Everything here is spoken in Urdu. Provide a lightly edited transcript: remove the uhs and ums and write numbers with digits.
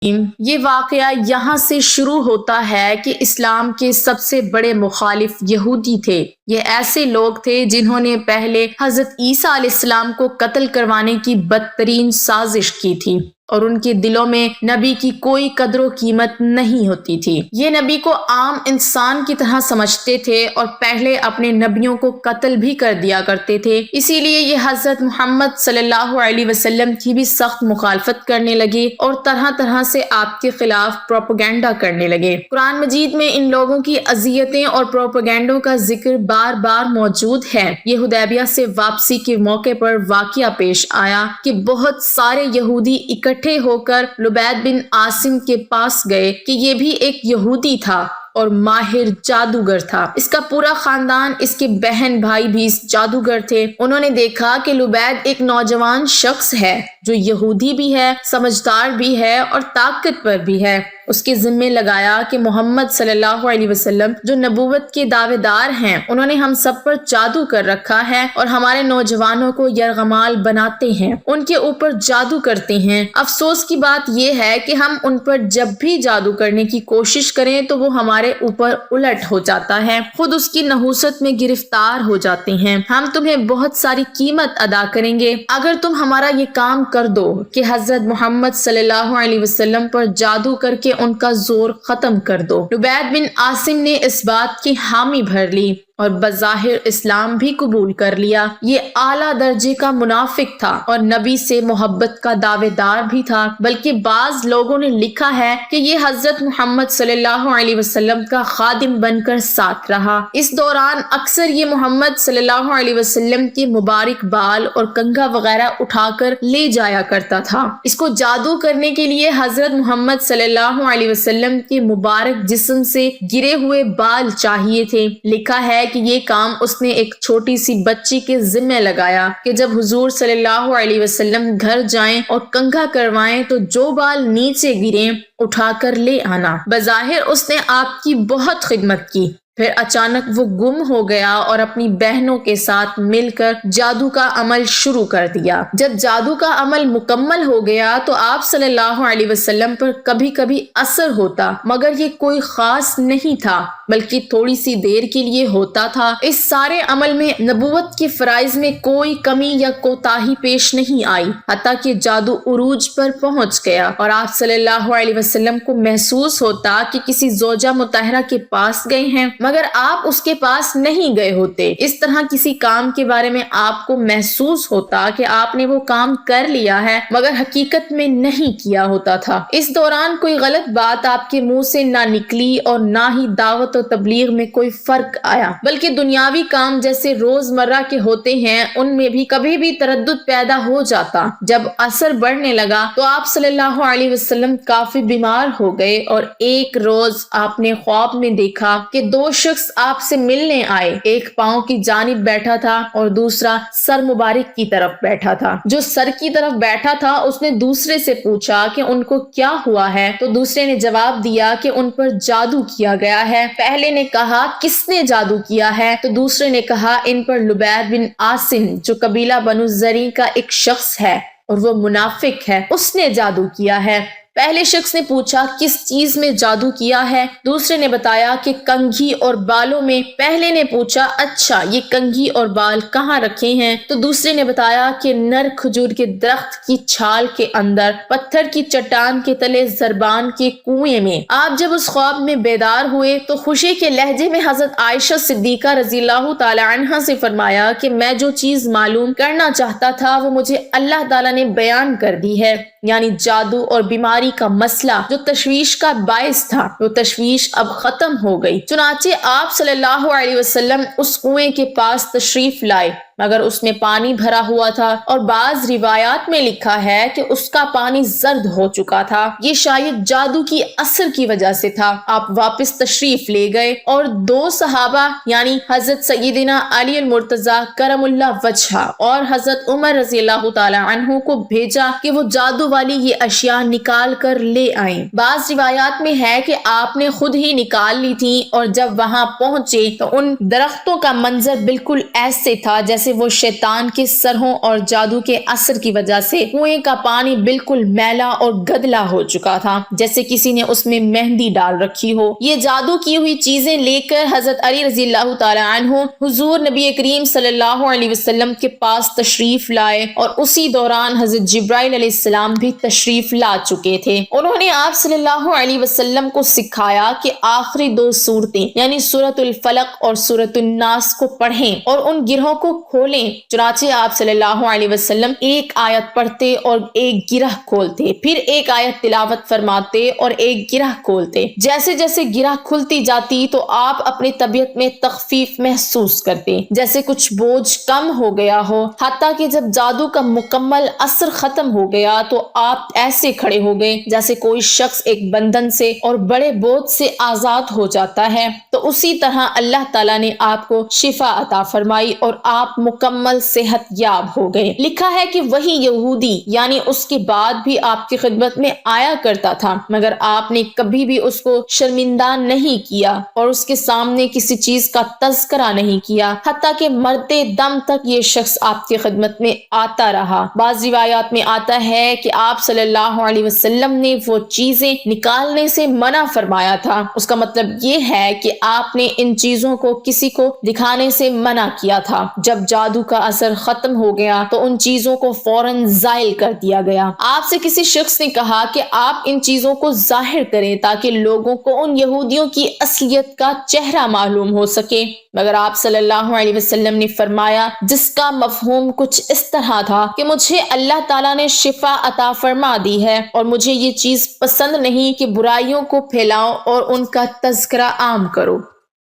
یہ واقعہ یہاں سے شروع ہوتا ہے کہ اسلام کے سب سے بڑے مخالف یہودی تھے۔ یہ ایسے لوگ تھے جنہوں نے پہلے حضرت عیسیٰ علیہ السلام کو قتل کروانے کی بدترین سازش کی تھی، اور ان کے دلوں میں نبی کی کوئی قدر و قیمت نہیں ہوتی تھی۔ یہ نبی کو عام انسان کی طرح سمجھتے تھے اور پہلے اپنے نبیوں کو قتل بھی کر دیا کرتے تھے۔ اسی لیے یہ حضرت محمد صلی اللہ علیہ وسلم کی بھی سخت مخالفت کرنے لگے اور طرح طرح سے آپ کے خلاف پروپیگنڈا کرنے لگے۔ قرآن مجید میں ان لوگوں کی اذیتیں اور پروپیگنڈوں کا ذکر بار بار موجود ہے۔ یہ حدیبیہ سے واپسی کے موقع پر واقعہ پیش آیا کہ بہت سارے یہودی اکٹھے ہو کر لبید بن عاصم کے پاس گئے کہ یہ بھی ایک یہودی تھا اور ماہر جادوگر تھا۔ اس کا پورا خاندان، اس کے بہن بھائی بھی جادوگر تھے۔ انہوں نے دیکھا کہ لبید ایک نوجوان شخص ہے جو یہودی بھی ہے، سمجھدار بھی ہے اور طاقتور بھی ہے۔ اس کے ذمے لگایا کہ محمد صلی اللہ علیہ وسلم جو نبوت کے دعوے دار ہیں، انہوں نے ہم سب پر جادو کر رکھا ہے اور ہمارے نوجوانوں کو یرغمال بناتے ہیں، ان کے اوپر جادو کرتے ہیں۔ افسوس کی بات یہ ہے کہ ہم ان پر جب بھی جادو کرنے کی کوشش کریں تو وہ ہمارے اوپر الٹ ہو جاتا ہے، خود اس کی نحوست میں گرفتار ہو جاتے ہیں۔ ہم تمہیں بہت ساری قیمت ادا کریں گے اگر تم ہمارا یہ کام کر دو کہ حضرت محمد صلی اللہ علیہ وسلم پر جادو کر کے ان کا زور ختم کر دو۔ لبید بن عاصم نے اس بات کی حامی بھر لی اور بظاہر اسلام بھی قبول کر لیا۔ یہ اعلیٰ درجے کا منافق تھا اور نبی سے محبت کا دعوے دار بھی تھا، بلکہ بعض لوگوں نے لکھا ہے کہ یہ حضرت محمد صلی اللہ علیہ وسلم کا خادم بن کر ساتھ رہا۔ اس دوران اکثر یہ محمد صلی اللہ علیہ وسلم کے مبارک بال اور کنگھا وغیرہ اٹھا کر لے جایا کرتا تھا۔ اس کو جادو کرنے کے لیے حضرت محمد صلی اللہ علیہ وسلم کے مبارک جسم سے گرے ہوئے بال چاہیے تھے۔ لکھا ہے کہ یہ کام اس نے ایک چھوٹی سی بچی کے ذمہ لگایا کہ جب حضور صلی اللہ علیہ وسلم گھر جائیں اور کنگھا کروائیں تو جو بال نیچے گریں اٹھا کر لے آنا۔ بظاہر اس نے آپ کی بہت خدمت کی، پھر اچانک وہ گم ہو گیا اور اپنی بہنوں کے ساتھ مل کر جادو کا عمل شروع کر دیا۔ جب جادو کا عمل مکمل ہو گیا تو آپ صلی اللہ علیہ وسلم پر کبھی کبھی اثر ہوتا، مگر یہ کوئی خاص نہیں تھا بلکہ تھوڑی سی دیر کے لیے ہوتا تھا۔ اس سارے عمل میں نبوت کے فرائض میں کوئی کمی یا کوتاہی پیش نہیں آئی، حتیٰ کہ جادو عروج پر پہنچ گیا اور آپ صلی اللہ علیہ وسلم کو محسوس ہوتا کہ کسی زوجہ مطہرہ کے پاس گئے ہیں، مگر آپ اس کے پاس نہیں گئے ہوتے۔ اس طرح کسی کام کے بارے میں آپ کو محسوس ہوتا کہ آپ نے وہ کام کر لیا ہے مگر حقیقت میں نہیں کیا ہوتا تھا۔ اس دوران کوئی غلط بات آپ کے منہ سے نہ نکلی اور نہ ہی دعوت و تبلیغ میں کوئی فرق آیا، بلکہ دنیاوی کام جیسے روزمرہ کے ہوتے ہیں ان میں بھی کبھی بھی تردد پیدا ہو جاتا۔ جب اثر بڑھنے لگا تو آپ صلی اللہ علیہ وسلم کافی بیمار ہو گئے اور ایک روز آپ نے خواب میں دیکھا کہ دو شخص آپ سے ملنے آئے، ایک پاؤں کی جانب بیٹھا تھا اور دوسرا سر مبارک کی طرف بیٹھا تھا۔ جو سر کی طرف بیٹھا تھا اس نے دوسرے سے پوچھا کہ ان کو کیا ہوا ہے، تو دوسرے نے جواب دیا کہ ان پر جادو کیا گیا ہے۔ پہلے نے کہا کس نے جادو کیا ہے، تو دوسرے نے کہا ان پر لبید بن عاصم جو قبیلہ بنو زرع کا ایک شخص ہے اور وہ منافق ہے، اس نے جادو کیا ہے۔ پہلے شخص نے پوچھا کس چیز میں جادو کیا ہے، دوسرے نے بتایا کہ کنگھی اور بالوں میں۔ پہلے نے پوچھا اچھا یہ کنگھی اور بال کہاں رکھے ہیں، تو دوسرے نے بتایا کہ نر کھجور کے درخت کی چھال کے اندر، پتھر کی چٹان کے تلے، زربان کے کنویں میں۔ آپ جب اس خواب میں بیدار ہوئے تو خوشی کے لہجے میں حضرت عائشہ صدیقہ رضی اللہ تعالی عنہا سے فرمایا کہ میں جو چیز معلوم کرنا چاہتا تھا وہ مجھے اللہ تعالیٰ نے بیان کر دی ہے، یعنی جادو اور بیماری کا مسئلہ جو تشویش کا باعث تھا، وہ تشویش اب ختم ہو گئی۔ چنانچہ آپ صلی اللہ علیہ وسلم اس کنویں کے پاس تشریف لائے، مگر اس میں پانی بھرا ہوا تھا اور بعض روایات میں لکھا ہے کہ اس کا پانی زرد ہو چکا تھا۔ یہ شاید جادو کی اثر کی وجہ سے تھا۔ آپ واپس تشریف لے گئے اور دو صحابہ یعنی حضرت سیدنا علی المرتضی کرم اللہ وجہہ اور حضرت عمر رضی اللہ تعالی عنہ کو بھیجا کہ وہ جادو والی یہ اشیاء نکال کر لے آئیں۔ بعض روایات میں ہے کہ آپ نے خود ہی نکال لی تھی اور جب وہاں پہنچے تو ان درختوں کا منظر بالکل ایسے تھا جیسے جیسے وہ شیطان کے سرہوں اور جادو کے اثر کی وجہ سے کنویں کا پانی بالکل میلا اور گدلا ہو چکا تھا، جیسے کسی نے اس میں مہندی ڈال رکھی ہو۔ یہ جادو کی ہوئی چیزیں لے کر حضرت علی رضی اللہ تعالی عنہ حضور نبی کریم صلی اللہ علیہ وسلم کے پاس تشریف لائے، اور اسی دوران حضرت جبرائیل علیہ السلام بھی تشریف لا چکے تھے۔ انہوں نے آپ صلی اللہ علیہ وسلم کو سکھایا کہ آخری 2 سورتیں یعنی سورۃ الفلق اور سورۃ الناس کو پڑھیں اور ان گرہوں کو کھولیں۔ چنانچہ آپ صلی اللہ علیہ وسلم ایک آیت پڑھتے اور ایک گرہ کھولتے، پھر ایک آیت تلاوت فرماتے اور ایک گرہ کھولتے۔ جیسے جیسے گرہ کھلتی جاتی تو آپ اپنی طبیعت میں تخفیف محسوس کرتے، جیسے کچھ بوجھ کم ہو گیا ہو، حتیٰ کہ جب جادو کا مکمل اثر ختم ہو گیا تو آپ ایسے کھڑے ہو گئے جیسے کوئی شخص ایک بندھن سے اور بڑے بوجھ سے آزاد ہو جاتا ہے۔ تو اسی طرح اللہ تعالیٰ نے آپ کو شفا عطا فرمائی اور آپ مکمل صحت یاب ہو گئے۔ لکھا ہے کہ وہی یہودی یعنی اس کے بعد بھی آپ کی خدمت میں آیا کرتا تھا، مگر آپ نے کبھی بھی اس کو شرمندہ نہیں کیا اور اس کے سامنے کسی چیز کا تذکرہ نہیں کیا، حتیٰ کہ مرتے دم تک یہ شخص آپ کی خدمت میں آتا رہا۔ بعض روایات میں آتا ہے کہ آپ صلی اللہ علیہ وسلم نے وہ چیزیں نکالنے سے منع فرمایا تھا۔ اس کا مطلب یہ ہے کہ آپ نے ان چیزوں کو کسی کو دکھانے سے منع کیا تھا۔ جب جادو کا اثر ختم ہو گیا تو ان چیزوں کو فوراً زائل کر دیا گیا۔ آپ سے کسی شخص نے کہا کہ آپ ان چیزوں کو ظاہر کریں تاکہ لوگوں کو ان یہودیوں کی اصلیت کا چہرہ معلوم ہو سکے، مگر آپ صلی اللہ علیہ وسلم نے فرمایا، جس کا مفہوم کچھ اس طرح تھا کہ مجھے اللہ تعالیٰ نے شفا عطا فرما دی ہے اور مجھے یہ چیز پسند نہیں کہ برائیوں کو پھیلاؤ اور ان کا تذکرہ عام کرو۔